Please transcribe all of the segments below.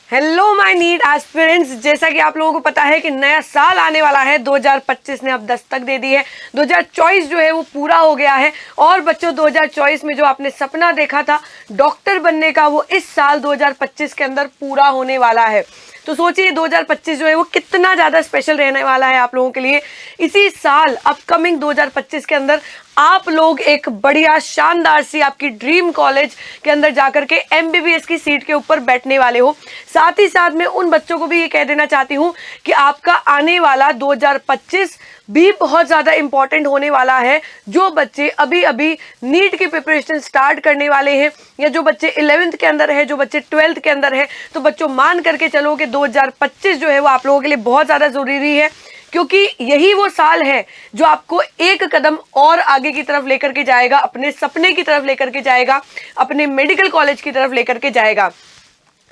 Hello my NEET aspirants, जैसा कि आप लोगों को पता है कि नया साल आने वाला है। 2025 ने अब दस्तक दे दी है। 2024 जो है वो पूरा हो गया है। और बच्चों, 2024 में जो आपने सपना देखा था डॉक्टर बनने का, वो इस साल 2025 के अंदर पूरा होने वाला है। तो सोचिए 2025 जो है वो कितना ज़्यादा स्पेशल रहने वाला है आप लोगों के लिए। इसी साल अपकमिंग 2025 के अंदर आप लोग एक बढ़िया शानदार सी आपकी ड्रीम कॉलेज के अंदर जाकर के एमबीबीएस की सीट के ऊपर बैठने वाले हो। साथ ही साथ मैं उन बच्चों को भी ये कह देना चाहती हूँ कि आपका आने वाला 2025 भी बहुत ज़्यादा इंपॉर्टेंट होने वाला है। जो बच्चे अभी अभी नीट की प्रिपरेशन स्टार्ट करने वाले हैं, या जो बच्चे 11th के अंदर है, जो बच्चे 12th के अंदर है, तो बच्चों मान करके चलो कि 2025 जो है वो आप लोगों के लिए बहुत ज़्यादा ज़रूरी है, क्योंकि यही वो साल है जो आपको एक कदम और आगे की तरफ लेकर के जाएगा, अपने सपने की तरफ लेकर के जाएगा, अपने मेडिकल कॉलेज की तरफ लेकर के जाएगा।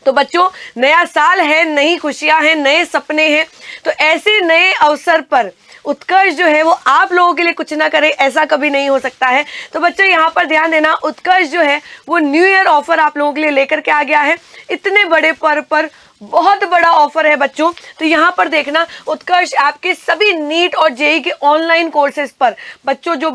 तो बच्चों, नया साल है, नई खुशियां हैं, नए सपने हैं। तो ऐसे नए अवसर पर उत्कर्ष जो है वो आप लोगों के लिए कुछ ना करे, ऐसा कभी नहीं हो सकता है। तो बच्चों यहाँ पर ध्यान देना, उत्कर्ष जो है वो न्यू ईयर ऑफर आप लोगों के लिए लेकर के आ गया है। इतने बड़े पर्व पर बहुत बड़ा ऑफर है बच्चों। तो यहाँ पर देखना, उत्कर्ष आपके सभी नीट और जेई के ऑनलाइन कोर्सेज पर बच्चों जो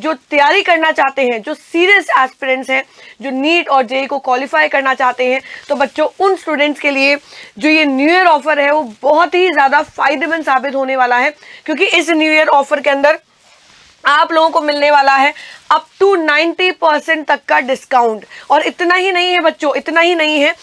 तैयारी करना चाहते हैं, जो सीरियस एस्पिरेंट्स हैं, जो नीट और जेई को क्वालिफाई करना चाहते हैं, तो बच्चों उन स्टूडेंट्स के लिए जो ये न्यू ईयर ऑफर है वो बहुत ही ज़्यादा फायदेमंद साबित होने वाला है। क्योंकि इस न्यू ईयर ऑफर के अंदर आप लोगों को मिलने वाला है अप टू 90% तक का डिस्काउंट। और इतना ही नहीं है बच्चों, इतना ही नहीं है,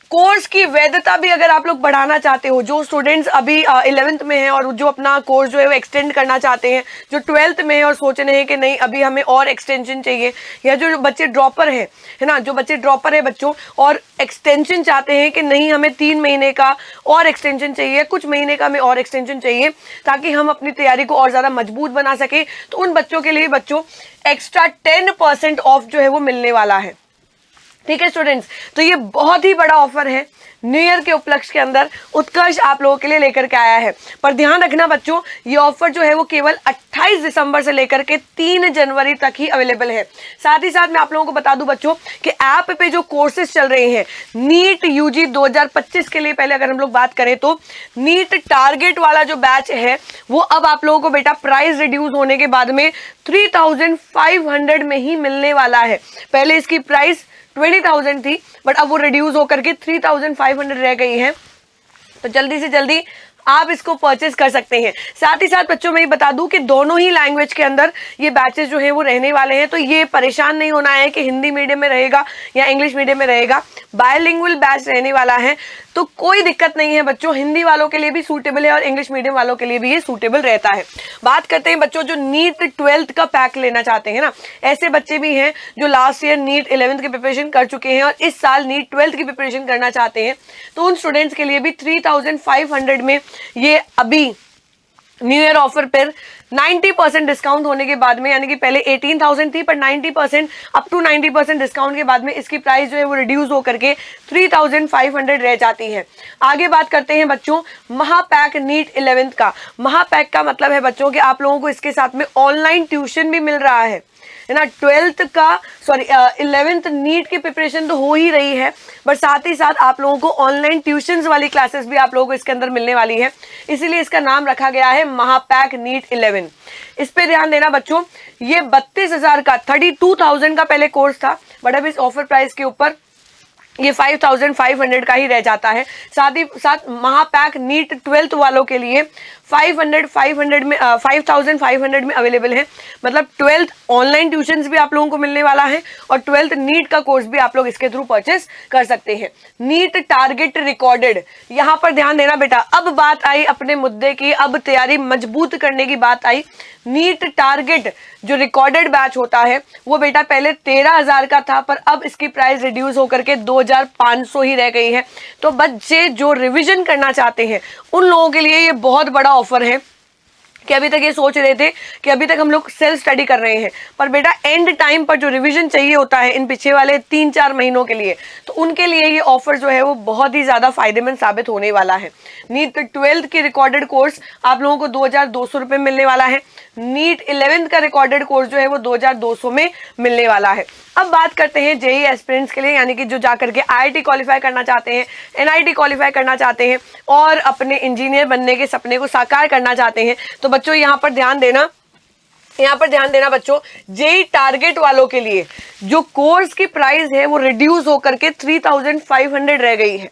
कोर्स की वैधता भी अगर आप लोग बढ़ाना चाहते हो, जो स्टूडेंट्स अभी 11th में हैं और जो अपना कोर्स जो है वो एक्सटेंड करना चाहते हैं, जो 12th में है और सोच रहे हैं कि नहीं अभी हमें और एक्सटेंशन चाहिए, या जो बच्चे ड्रॉपर हैं, है ना, जो बच्चे ड्रॉपर है बच्चों और एक्सटेंशन चाहते हैं कि नहीं हमें 3 महीने का और एक्सटेंशन चाहिए, कुछ महीने का हमें और एक्सटेंशन चाहिए ताकि हम अपनी तैयारी को और ज़्यादा मजबूत बना सके, तो उन बच्चों के लिए बच्चों एक्स्ट्रा 10% ऑफ जो है वो मिलने वाला है। ठीक है स्टूडेंट्स, तो ये बहुत ही बड़ा ऑफर है न्यू ईयर के उपलक्ष्य के अंदर उत्कर्ष आप लोगों के लिए लेकर के आया है। पर ध्यान रखना बच्चों, ये ऑफर जो है वो केवल 28 दिसंबर से लेकर के 3 जनवरी तक ही अवेलेबल है। साथ ही साथ मैं आप लोगों को बता दूं बच्चों कि ऐप पे जो कोर्सेज चल रहे हैं नीट यूजी 2025 के लिए, पहले अगर हम लोग बात करें तो नीट टारगेट वाला जो बैच है वो अब आप लोगों को बेटा प्राइस रिड्यूस होने के बाद में 3500 में ही मिलने वाला है। पहले इसकी प्राइस 20,000 थी, बट अब वो रिड्यूस होकर के 3,500 रह गई है। तो जल्दी से जल्दी आप इसको परचेज कर सकते हैं। साथ ही साथ बच्चों मैं ये बता दूं कि दोनों ही लैंग्वेज के अंदर ये बैचेस जो है वो रहने वाले हैं। तो ये परेशान नहीं होना है कि हिंदी मीडियम में रहेगा या इंग्लिश मीडियम में रहेगा, बायलिंगुअल बैच रहने वाला है। तो कोई दिक्कत नहीं है बच्चों, हिंदी वालों के लिए भी सूटेबल है और इंग्लिश मीडियम वालों के लिए भी ये सूटेबल रहता है। बात करते हैं बच्चों जो नीट 12th का पैक लेना चाहते हैं ना, ऐसे बच्चे भी हैं जो लास्ट ईयर नीट 11th की प्रिपरेशन कर चुके हैं और इस साल नीट 12th की प्रिपरेशन करना चाहते हैं। तो उन स्टूडेंट्स के लिए भी 3,500 में ये अभी न्यू ईयर ऑफर पर 90% डिस्काउंट होने के बाद में, यानी कि पहले 18,000 थी पर 90% अप टू 90% डिस्काउंट के बाद में इसकी प्राइस जो है वो रिड्यूस होकर के 3,500 रह जाती है। आगे बात करते हैं बच्चों महापैक नीट 11th का। महापैक का मतलब है बच्चों कि आप लोगों को इसके साथ में ऑनलाइन ट्यूशन भी मिल रहा है ना। 11th नीट की प्रिपरेशन तो हो ही रही है, बट साथ ही साथ आप लोगों को ऑनलाइन ट्यूशंस वाली क्लासेस भी आप लोगों को इसके अंदर मिलने वाली है। इसीलिए इसका नाम रखा गया है महापैक नीट 11। इस पे ध्यान देना बच्चों, ये 32,000 का 32,000 का पहले कोर्स था, बट अब इस ऑफर प्राइस के ऊपर ये 5,500 का ही रह जाता है। साथ ही साथ महापैक नीट 12th वालों के लिए 5,500 में अवेलेबल है। मतलब 12th ऑनलाइन ट्यूशंस भी आप लोगों को मिलने वाला है और 12th नीट का कोर्स भी आप लोग इसके थ्रू परचेस कर सकते हैं। नीट टारगेट रिकॉर्डेड, यहाँ पर ध्यान देना बेटा, अब बात आई अपने मुद्दे की, अब तैयारी मजबूत करने की बात आई। नीट टारगेट जो रिकॉर्डेड बैच होता है वो बेटा पहले 13,000 का था, पर अब इसकी प्राइस रिड्यूस होकर के 2,500 ही रह गई है। तो बच्चे जो रिवीजन करना चाहते हैं उन लोगों के लिए ये बहुत बड़ा ऑफर है। कि अभी तक ये सोच रहे थे कि अभी तक हम लोग सेल्फ स्टडी कर रहे हैं, पर बेटा एंड टाइम पर जो रिवीजन चाहिए होता है इन पीछे वाले 3-4 महीनों के लिए, तो उनके लिए ये ऑफर जो है वो बहुत ही ज़्यादा फायदेमंद साबित होने वाला है। नीट 12th की रिकॉर्डेड कोर्स आप लोगों को 2200 रुपये मिलने वाला है। नीट 11th का रिकॉर्डेड कोर्स जो है वो 2200 में मिलने वाला है। अब बात करते हैं जेई एस्पिरेंट्स के लिए, यानी कि जो जाकर के आईआईटी क्वालिफाई करना चाहते हैं, एनआईटी क्वालिफाई करना चाहते हैं और अपने इंजीनियर बनने के सपने को साकार करना चाहते हैं। तो बच्चों यहाँ पर ध्यान देना, बच्चों, जेई टारगेट वालों के लिए जो कोर्स की प्राइस है वो रिड्यूस होकर के 3500 रह गई है।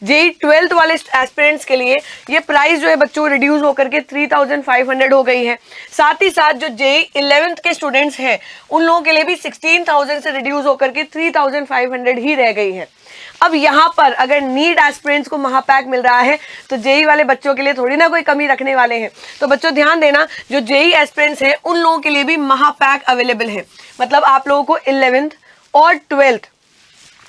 जेई 12th वाले एस्पिरेंट्स के लिए ये प्राइस जो है बच्चों रिड्यूस होकर के 3500 हो गई है। साथ ही साथ जो जेई 11th के स्टूडेंट्स हैं उन लोगों के लिए भी 16,000 से रिड्यूस होकर के 3500 ही रह गई है। अब यहाँ पर अगर नीट एस्पिरेंट्स को महापैक मिल रहा है तो जेई वाले बच्चों के लिए थोड़ी ना कोई कमी रखने वाले हैं। तो बच्चों ध्यान देना, जो जेई एस्पिरेंट्स हैं उन लोगों के लिए भी महापैक अवेलेबल है। मतलब आप लोगों को 11th और 12th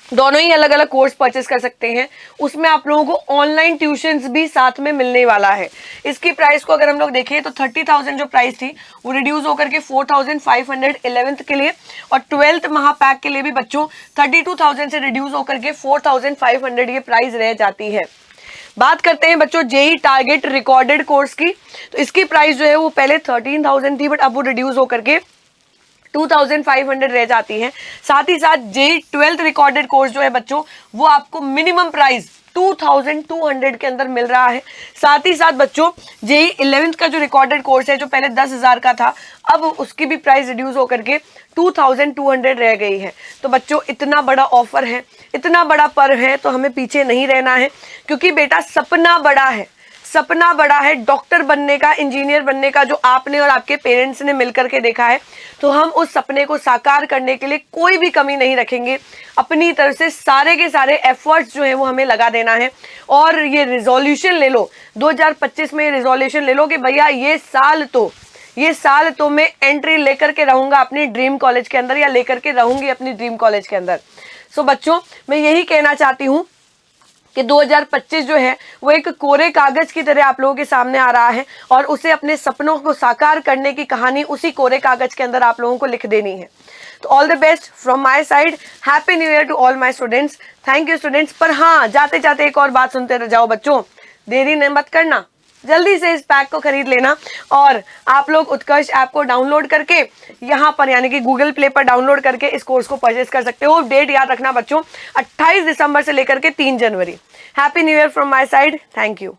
दोनों ही अलग अलग कोर्स परचेस कर सकते हैं। उसमें आप लोगों को ऑनलाइन ट्यूशंस भी साथ में मिलने वाला है। इसकी प्राइस को अगर हम लोग देखें तो 30,000 जो प्राइस थी वो रिड्यूस होकर के 4,500 11th के लिए, और 12th महापैक के लिए भी बच्चों 32,000 से रिड्यूस होकर के 4,500 ये प्राइस रह जाती है। बात करते हैं बच्चों जेई टारगेट रिकॉर्डेड कोर्स की, तो इसकी प्राइस जो है वो पहले 13,000 थी, बट अब वो रिड्यूस होकर के 2,500 रह जाती है। साथ ही साथ जेई 12th रिकॉर्डेड कोर्स जो है बच्चों वो आपको मिनिमम प्राइस 2,200 के अंदर मिल रहा है। साथ ही साथ बच्चों जेई 11th का जो रिकॉर्डेड कोर्स है जो पहले 10,000 का था, अब उसकी भी प्राइस रिड्यूस होकर के 2,200 रह गई है। तो बच्चों इतना बड़ा ऑफर है, इतना बड़ा पर्व है, तो हमें पीछे नहीं रहना है, क्योंकि बेटा सपना बड़ा है, सपना बड़ा है डॉक्टर बनने का, इंजीनियर बनने का, जो आपने और आपके पेरेंट्स ने मिलकर के देखा है। तो हम उस सपने को साकार करने के लिए कोई भी कमी नहीं रखेंगे। अपनी तरफ से सारे के सारे एफर्ट्स जो है वो हमें लगा देना है। और ये रिजोल्यूशन ले लो, 2025 में रिजोल्यूशन ले लो कि भैया ये साल तो मैं एंट्री लेकर के रहूंगा अपनी ड्रीम कॉलेज के अंदर, या लेकर के रहूंगी अपनी ड्रीम कॉलेज के अंदर। सो बच्चों मैं यही कहना चाहती हूँ कि 2025 जो है वो एक कोरे कागज की तरह आप लोगों के सामने आ रहा है, और उसे अपने सपनों को साकार करने की कहानी उसी कोरे कागज के अंदर आप लोगों को लिख देनी है। तो all the best from my side, happy new year to all my students. Thank you students. पर हाँ, जाते जाते एक और बात सुनते रह जाओ बच्चों, देरी नहीं मत करना, जल्दी से इस पैक को खरीद लेना। और आप लोग उत्कर्ष ऐप को डाउनलोड करके यहाँ पर यानी कि गूगल प्ले पर डाउनलोड करके इस कोर्स को परचेज कर सकते हो। डेट याद रखना बच्चों, 28 दिसंबर से लेकर के 3 जनवरी। Happy new year from my side, thank you.